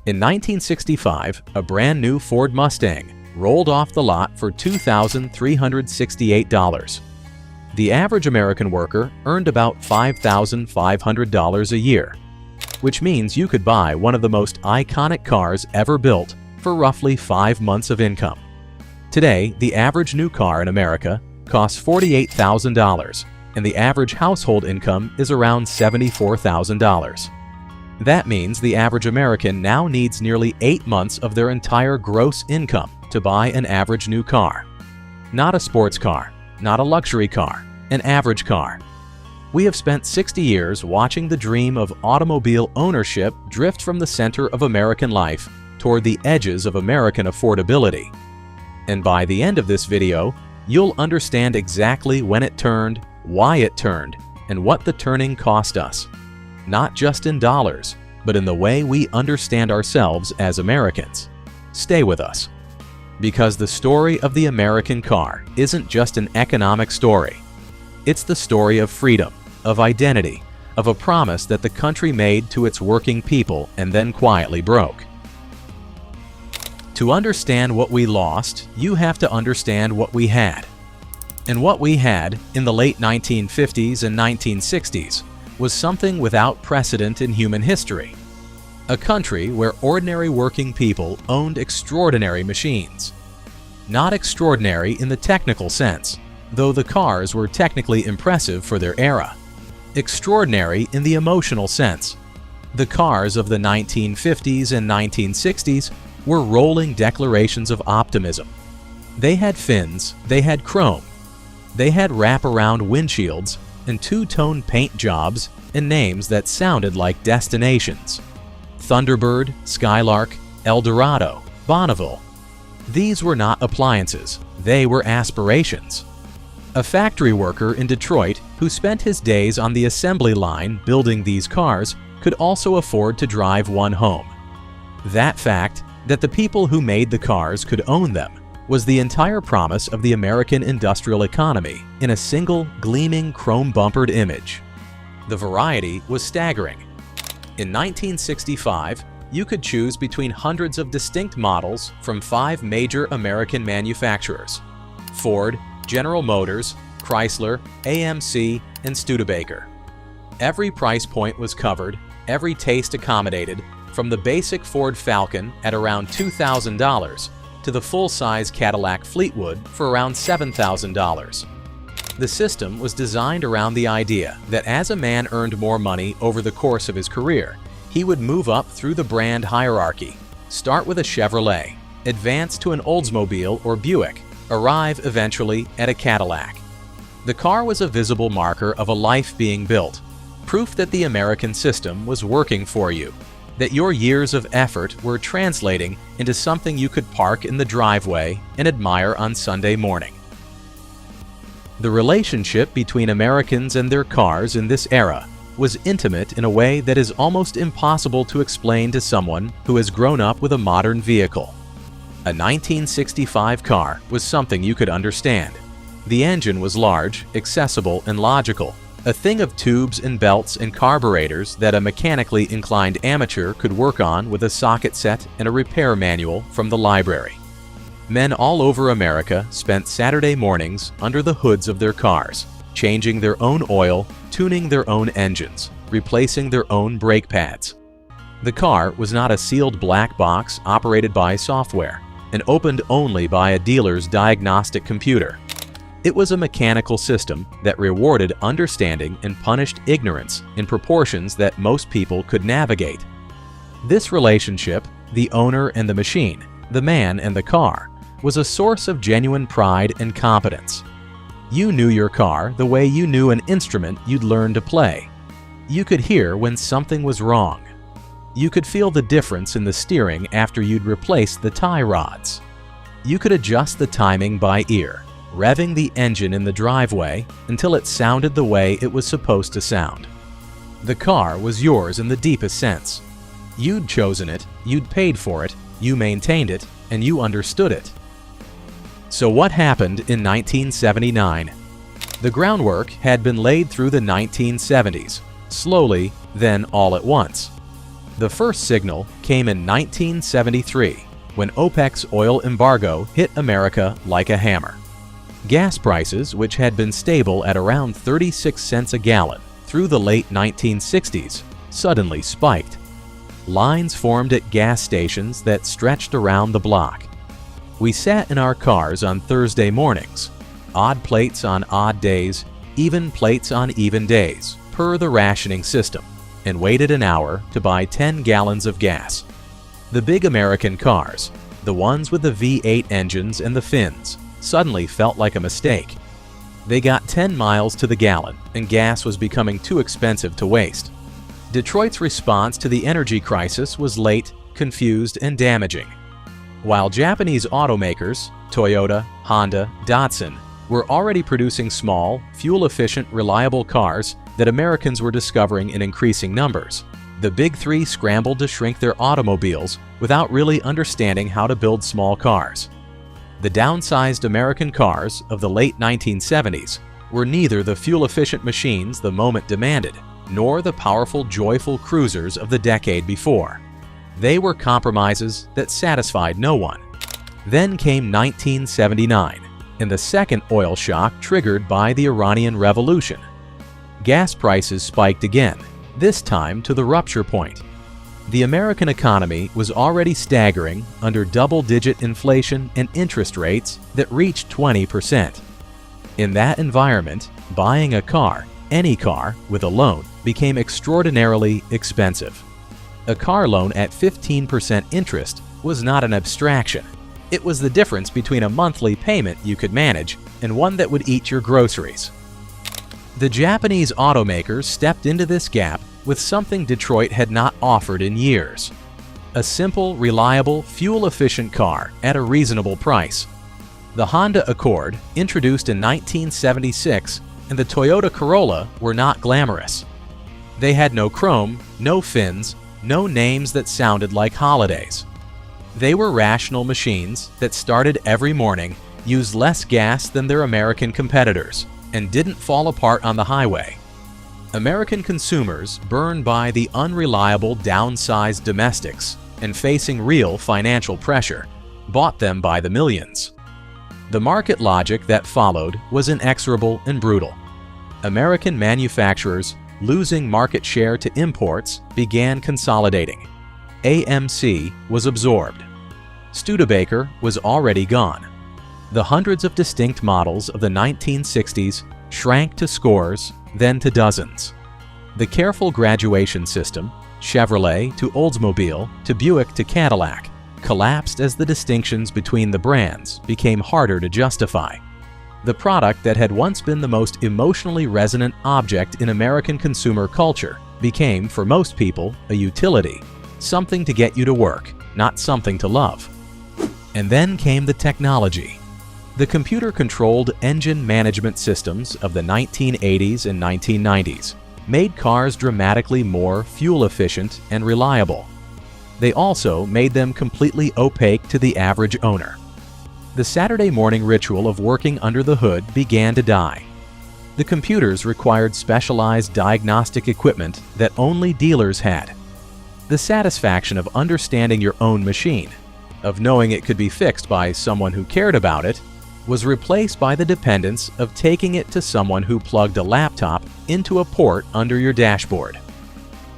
In 1965, a brand new Ford Mustang rolled off the lot for $2,368. The average American worker earned about $5,500 a year, which means you could buy one of the most iconic cars ever built for roughly 5 months of income. Today, the average new car in America costs $48,000, and the average household income is around $74,000. That means the average American now needs nearly 8 months of their entire gross income to buy an average new car. Not a sports car, not a luxury car, an average car. We have spent 60 years watching the dream of automobile ownership drift from the center of American life toward the edges of American affordability. And by the end of this video, you'll understand exactly when it turned, why it turned, and what the turning cost us. Not just in dollars, but in the way we understand ourselves as Americans. Stay with us. Because the story of the American car isn't just an economic story. It's the story of freedom, of identity, of a promise that the country made to its working people and then quietly broke. To understand what we lost, you have to understand what we had. And what we had in the late 1950s and 1960s was something without precedent in human history. A country where ordinary working people owned extraordinary machines. Not extraordinary in the technical sense, though the cars were technically impressive for their era. Extraordinary in the emotional sense. The cars of the 1950s and 1960s were rolling declarations of optimism. They had fins, they had chrome, they had wraparound windshields and two-tone paint jobs and names that sounded like destinations. Thunderbird, Skylark, Eldorado, Bonneville. These were not appliances, they were aspirations. A factory worker in Detroit who spent his days on the assembly line building these cars could also afford to drive one home. That fact, that the people who made the cars could own them, was the entire promise of the American industrial economy in a single, gleaming, chrome-bumpered image. The variety was staggering. In 1965, you could choose between hundreds of distinct models from 5 major American manufacturers: Ford, General Motors, Chrysler, AMC, and Studebaker. Every price point was covered, every taste accommodated, from the basic Ford Falcon at around $2,000 to the full-size Cadillac Fleetwood for around $7,000. The system was designed around the idea that as a man earned more money over the course of his career, he would move up through the brand hierarchy, start with a Chevrolet, advance to an Oldsmobile or Buick, arrive eventually at a Cadillac. The car was a visible marker of a life being built, proof that the American system was working for you, that your years of effort were translating into something you could park in the driveway and admire on Sunday morning. The relationship between Americans and their cars in this era was intimate in a way that is almost impossible to explain to someone who has grown up with a modern vehicle. A 1965 car was something you could understand. The engine was large, accessible, and logical, a thing of tubes and belts and carburetors that a mechanically inclined amateur could work on with a socket set and a repair manual from the library. Men all over America spent Saturday mornings under the hoods of their cars, changing their own oil, tuning their own engines, replacing their own brake pads. The car was not a sealed black box operated by software and opened only by a dealer's diagnostic computer. It was a mechanical system that rewarded understanding and punished ignorance in proportions that most people could navigate. This relationship, the owner and the machine, the man and the car, was a source of genuine pride and competence. You knew your car the way you knew an instrument you'd learned to play. You could hear when something was wrong. You could feel the difference in the steering after you'd replaced the tie rods. You could adjust the timing by ear, revving the engine in the driveway until it sounded the way it was supposed to sound. The car was yours in the deepest sense. You'd chosen it, you'd paid for it, you maintained it, and you understood it. So what happened in 1979? The groundwork had been laid through the 1970s, slowly, then all at once. The first signal came in 1973, when OPEC's oil embargo hit America like a hammer. Gas prices, which had been stable at around 36 cents a gallon through the late 1960s, suddenly spiked. Lines formed at gas stations that stretched around the block. We sat in our cars on Thursday mornings, odd plates on odd days, even plates on even days, per the rationing system, and waited an hour to buy 10 gallons of gas. The big American cars, the ones with the V8 engines and the fins, suddenly felt like a mistake. They got 10 miles to the gallon, and gas was becoming too expensive to waste. Detroit's response to the energy crisis was late, confused, and damaging. While Japanese automakers, Toyota, Honda, Datsun, were already producing small, fuel-efficient, reliable cars that Americans were discovering in increasing numbers, the Big Three scrambled to shrink their automobiles without really understanding how to build small cars. The downsized American cars of the late 1970s were neither the fuel-efficient machines the moment demanded, nor the powerful, joyful cruisers of the decade before. They were compromises that satisfied no one. Then came 1979, and the second oil shock triggered by the Iranian Revolution. Gas prices spiked again, this time to the rupture point. The American economy was already staggering under double-digit inflation and interest rates that reached 20%. In that environment, buying a car, any car, with a loan became extraordinarily expensive. A car loan at 15% interest was not an abstraction. It was the difference between a monthly payment you could manage and one that would eat your groceries. The Japanese automakers stepped into this gap with something Detroit had not offered in years: a simple, reliable, fuel-efficient car at a reasonable price. The Honda Accord, introduced in 1976, and the Toyota Corolla were not glamorous. They had no chrome, no fins, no names that sounded like holidays. They were rational machines that started every morning, used less gas than their American competitors, and didn't fall apart on the highway. American consumers, burned by the unreliable, downsized domestics and facing real financial pressure, bought them by the millions. The market logic that followed was inexorable and brutal. American manufacturers, losing market share to imports, began consolidating. AMC was absorbed. Studebaker was already gone. The hundreds of distinct models of the 1960s shrank to scores, then to dozens. The careful graduation system, Chevrolet to Oldsmobile to Buick to Cadillac, collapsed as the distinctions between the brands became harder to justify. The product that had once been the most emotionally resonant object in American consumer culture became, for most people, a utility, something to get you to work, not something to love. And then came the technology. The computer-controlled engine management systems of the 1980s and 1990s made cars dramatically more fuel-efficient and reliable. They also made them completely opaque to the average owner. The Saturday morning ritual of working under the hood began to die. The computers required specialized diagnostic equipment that only dealers had. The satisfaction of understanding your own machine, of knowing it could be fixed by someone who cared about it, was replaced by the dependence of taking it to someone who plugged a laptop into a port under your dashboard.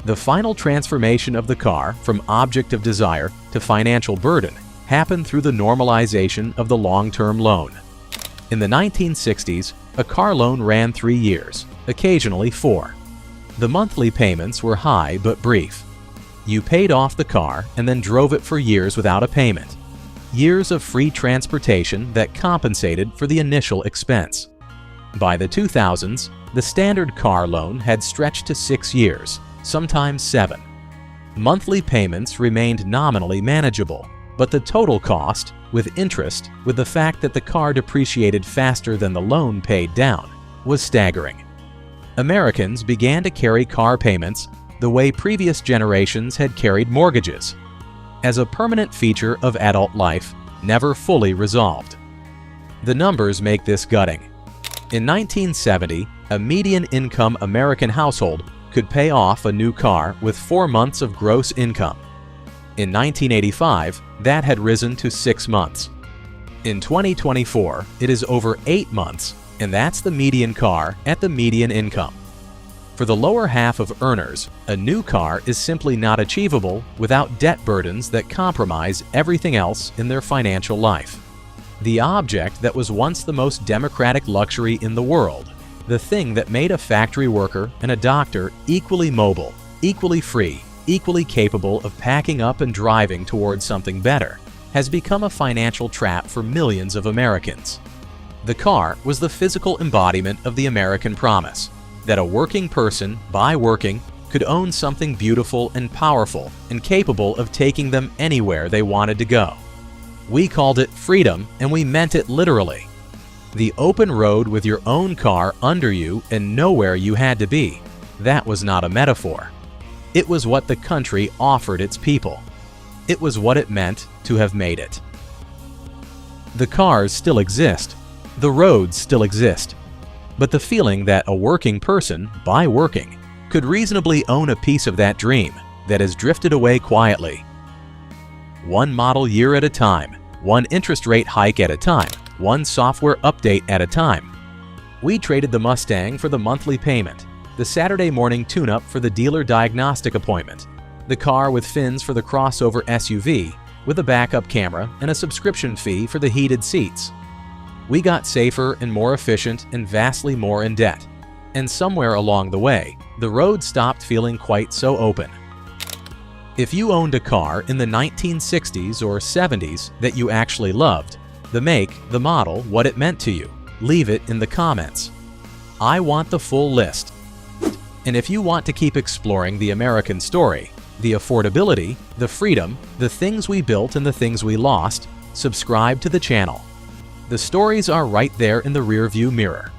The final transformation of the car from object of desire to financial burden happened through the normalization of the long-term loan. In the 1960s, a car loan ran 3 years, occasionally 4. The monthly payments were high but brief. You paid off the car and then drove it for years without a payment. Years of free transportation that compensated for the initial expense. By the 2000s, the standard car loan had stretched to 6 years, sometimes 7. Monthly payments remained nominally manageable, but the total cost, with interest, with the fact that the car depreciated faster than the loan paid down, was staggering. Americans began to carry car payments the way previous generations had carried mortgages, as a permanent feature of adult life, never fully resolved. The numbers make this gutting. In 1970, a median-income American household could pay off a new car with 4 months of gross income. In 1985, that had risen to 6 months. In 2024, it is over 8 months, and that's the median car at the median income. For the lower half of earners, a new car is simply not achievable without debt burdens that compromise everything else in their financial life. The object that was once the most democratic luxury in the world, the thing that made a factory worker and a doctor equally mobile, equally free, equally capable of packing up and driving towards something better, has become a financial trap for millions of Americans. The car was the physical embodiment of the American promise, that a working person, by working, could own something beautiful and powerful and capable of taking them anywhere they wanted to go. We called it freedom, and we meant it literally. The open road with your own car under you and nowhere you had to be, that was not a metaphor. It was what the country offered its people. It was what it meant to have made it. The cars still exist. The roads still exist. But the feeling that a working person, by working, could reasonably own a piece of that dream that has drifted away quietly. One model year at a time, one interest rate hike at a time, one software update at a time. We traded the Mustang for the monthly payment, the Saturday morning tune-up for the dealer diagnostic appointment, the car with fins for the crossover SUV with a backup camera and a subscription fee for the heated seats. We got safer and more efficient and vastly more in debt. And somewhere along the way, the road stopped feeling quite so open. If you owned a car in the 1960s or 70s that you actually loved, the make, the model, what it meant to you, leave it in the comments. I want the full list. And if you want to keep exploring the American story, the affordability, the freedom, the things we built and the things we lost, subscribe to the channel. The stories are right there in the rearview mirror.